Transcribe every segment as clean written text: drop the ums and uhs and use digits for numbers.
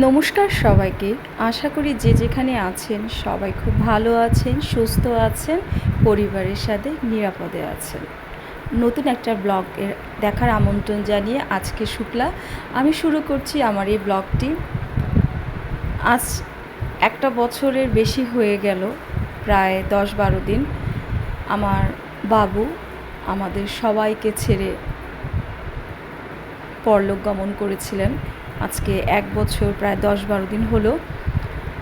নমস্কার সবাইকে। আশা করি যে যেখানে আছেন সবাই খুব ভালো আছেন, সুস্থ আছেন, পরিবারের সাথে নিরাপদে আছেন। নতুন একটা ব্লগের দেখার আমন্ত্রণ জানিয়ে আজকে শুক্লা আমি শুরু করছি আমার এই ব্লগটি। আজ একটা বছরের বেশি হয়ে গেল, প্রায় 10-12 দিন আমার বাবু আমাদের সবাইকে ছেড়ে পরলোক গমন করেছিলেন। আজকে 1 বছর প্রায় 10-12 দিন হলো।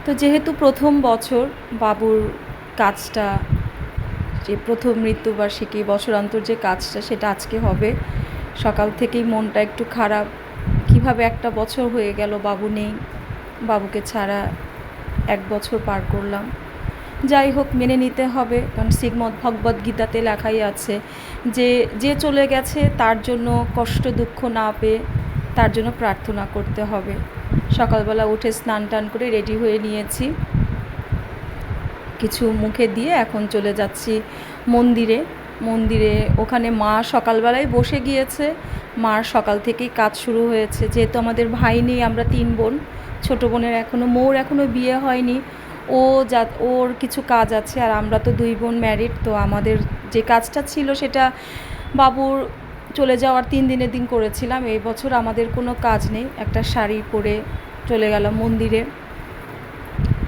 তো যেহেতু প্রথম বছর বাবুর কাজটা, যে প্রথম মৃত্যুবার্ষিকী বছরান্তর যে কাজটা, সেটা আজকে হবে। সকাল থেকেই মনটা একটু খারাপ, কিভাবে একটা বছর হয়ে গেল বাবু নেই, বাবুকে ছাড়া 1 বছর পার করলাম। যাই হোক, মেনে নিতে হবে, কারণ শ্রীমদ্ ভগবদ্ গীতাতে লেখাই আছে যে যে চলে গেছে তার জন্য কষ্ট দুঃখ না পেয়ে তার জন্য প্রার্থনা করতে হবে। সকালবেলা উঠে স্নান টান করে রেডি হয়ে নিয়েছি, কিছু মুখে দিয়ে এখন চলে যাচ্ছি মন্দিরে। ওখানে মা সকালবেলায় বসে গিয়েছে, মার সকাল থেকেই কাজ শুরু হয়েছে। যেহেতু আমাদের ভাই নেই, আমরা 3 বোন, ছোটো বোনের মোর এখনও বিয়ে হয়নি, ওর কিছু কাজ আছে, আর আমরা তো 2 বোন ম্যারিড। তো আমাদের যে কাজটা ছিল সেটা বাবুর চলে যাওয়ার 3 দিনের দিন করেছিলাম। এই বছর আমাদের কোনো কাজ নেই, একটা শাড়ি পরে চলে গেলাম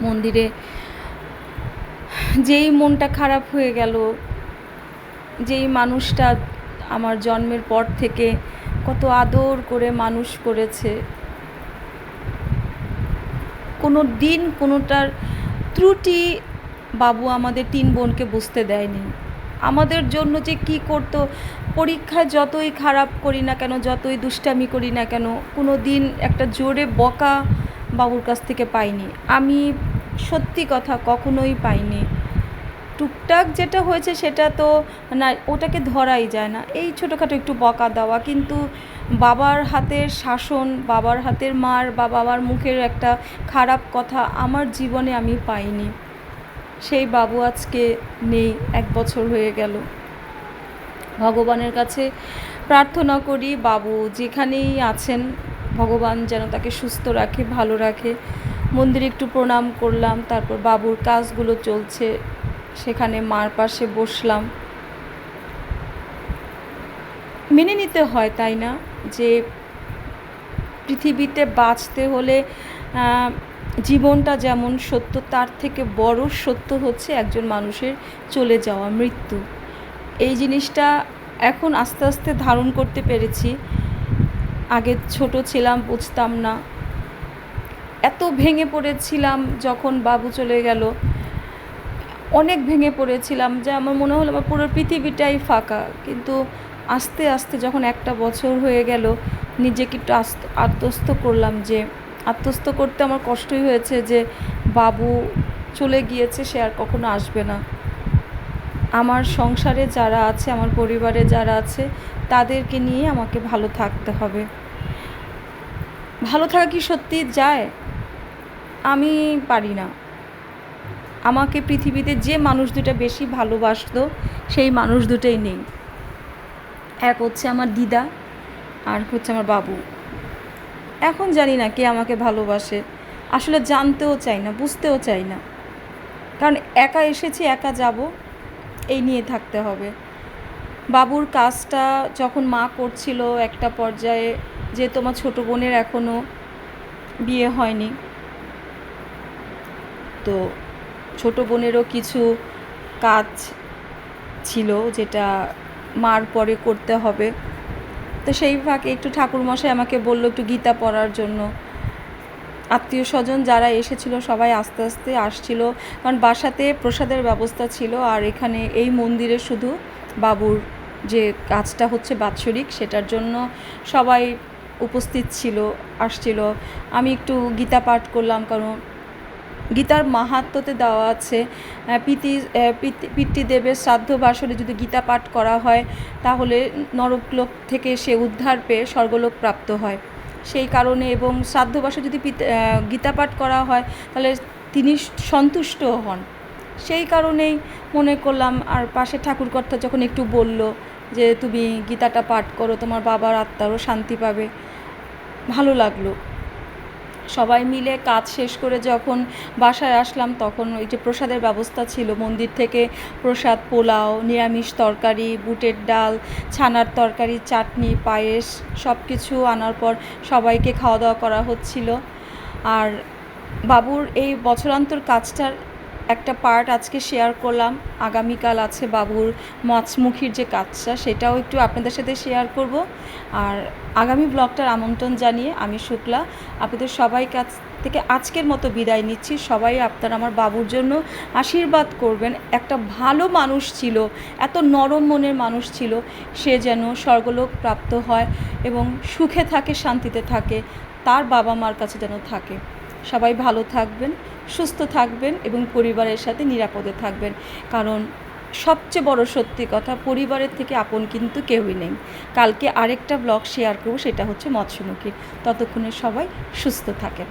মন্দিরে। যেই মনটা খারাপ হয়ে গেল, যেই মানুষটা আমার জন্মের পর থেকে কত আদর করে মানুষ করেছে, কোনো দিন কোনোটার ত্রুটি বাবু আমাদের 3 বোনকে বুঝতে দেয়নি। আমাদের জন্য যে কি করতো, পরীক্ষায় যতই খারাপ করি না কেন, যতই দুষ্টামি করি না কেন, কোনো দিন একটা জোরে বকা বাবুর কাছ থেকে পাইনি। আমি সত্যি কথা কখনোই পাইনি। টুকটাক যেটা হয়েছে সেটা তো না, ওটাকে ধরাই যায় না, এই ছোটোখাটো একটু বকা দেওয়া, কিন্তু বাবার হাতের শাসন, বাবার হাতের মার বা বাবার মুখের একটা খারাপ কথা আমার জীবনে আমি পাইনি। সেই বাবু আজকে নেই, 1 বছর হয়ে গেল। ভগবানের কাছে প্রার্থনা করি বাবু যেখানেই আছেন ভগবান যেন তাকে সুস্থ রাখে, ভালো রাখে। মন্দিরে একটু প্রণাম করলাম, তারপর বাবুর কাজগুলো চলছে, সেখানে মার পাশে বসলাম। মেনে নিতে হয়, তাই না, যে পৃথিবীতে বাঁচতে হলে জীবনটা যেমন সত্য, তার থেকে বড় সত্য হচ্ছে একজন মানুষের চলে যাওয়া, মৃত্যু। এই জিনিসটা এখন আস্তে আস্তে ধারণ করতে পেরেছি। আগে ছোট ছিলাম, বুঝতাম না, এত ভেঙে পড়েছিলাম যখন বাবু চলে গেল, অনেক ভেঙে পড়েছিলাম, যে আমার মনে হলো আমার পুরো পৃথিবীটাই ফাঁকা। কিন্তু আস্তে আস্তে যখন 1 বছর হয়ে গেল, নিজেকে একটু আত্মস্থ করলাম, যে আত্মস্থ করতে আমার কষ্টই হয়েছে, যে বাবু চলে গিয়েছে, সে আর কখনো আসবে না। আমার সংসারে যারা আছে, আমার পরিবারে যারা আছে, তাদেরকে নিয়ে আমাকে ভালো থাকতে হবে। ভালো থাকা কি সত্যি যায়? আমি পারি না। আমাকে পৃথিবীতে যে মানুষ দুটো বেশি ভালোবাসতো, সেই মানুষ দুটোই নেই। এক হচ্ছে আমার দিদা, আর হচ্ছে আমার বাবু। এখন জানি না কে আমাকে ভালোবাসে, আসলে জানতেও চাই না, বুঝতেও চাই না, কারণ একা এসেছি, একা যাব, এই নিয়ে থাকতে হবে। বাবুর কাজটা যখন মা করছিল একটা পর্যায়ে, যে তোমার ছোটো বোনের এখনও বিয়ে হয়নি, তো ছোটো বোনেরও কিছু কাজ ছিল যেটা মার পরে করতে হবে। তো সেই ফাঁকে একটু ঠাকুরমশাই আমাকে বললো একটু গীতা পড়ার জন্য। আত্মীয় স্বজন যারা এসেছিলো সবাই আস্তে আস্তে আসছিল, কারণ বাসাতে প্রসাদের ব্যবস্থা ছিল, আর এখানে এই মন্দিরে শুধু বাবুর যে কাজটা হচ্ছে বাৎসরিক, সেটার জন্য সবাই উপস্থিত ছিল, আসছিল। আমি একটু গীতা পাঠ করলাম, কারণ গীতার মাহাত্ম্যতে দেওয়া আছে পিতৃদেবের শ্রাদ্ধ বাসরে যদি গীতা পাঠ করা হয়, তাহলে নরকলোক থেকে সে উদ্ধার পেয়ে স্বর্গলোক প্রাপ্ত হয়। সেই কারণে, এবং শ্রাদ্ধ বাসরে যদি গীতা পাঠ করা হয়, তাহলে তিনি সন্তুষ্ট হন। সেই কারণেই মনে করলাম। আর পাশে ঠাকুরকর্তা যখন একটু বলল যে তুমি গীতাটা পাঠ করো, তোমার বাবার আত্মারও শান্তি পাবে, ভালো লাগলো। সবাই মিলে কাজ শেষ করে যখন বাসায় আসলাম তখন ওই যে প্রসাদের ব্যবস্থা ছিল, মন্দির থেকে প্রসাদ, পোলাও, নিরামিষ তরকারি, বুটের ডাল, ছানার তরকারি, চাটনি, পায়েস সব কিছু আনার পর সবাইকে খাওয়া দাওয়া করা হচ্ছিল। আর বাবুর এই বছরান্তর কাজটার একটা পার্ট আজকে শেয়ার করলাম। আগামীকাল আছে বাবুর মাছমুখীর যে কাজটা, সেটাও একটু আপনাদের সাথে শেয়ার করব। আর আগামী ব্লগটার আমন্ত্রণ জানিয়ে আমি শুক্লা আপনাদের সবাই কাছ থেকে আজকের মতো বিদায় নিচ্ছি। সবাই আপনারা আমার বাবুর জন্য আশীর্বাদ করবেন। একটা ভালো মানুষ ছিল, এত নরম মনের মানুষ ছিল, সে যেন স্বর্গলোক প্রাপ্ত হয় এবং সুখে থাকে, শান্তিতে থাকে, তার বাবা মার কাছে যেন থাকে। সবাই ভালো থাকবেন, সুস্থ থাকবেন এবং পরিবারের সাথে নিরাপদে থাকবেন। কারণ সবচেয়ে বড় সত্যি কথা, পরিবারের থেকে আপন কিন্তু কেউই নেই। কালকে আরেকটা ব্লগ শেয়ার করব, সেটা হচ্ছে মৎস্যমুখী। ততক্ষণে সবাই সুস্থ থাকেন।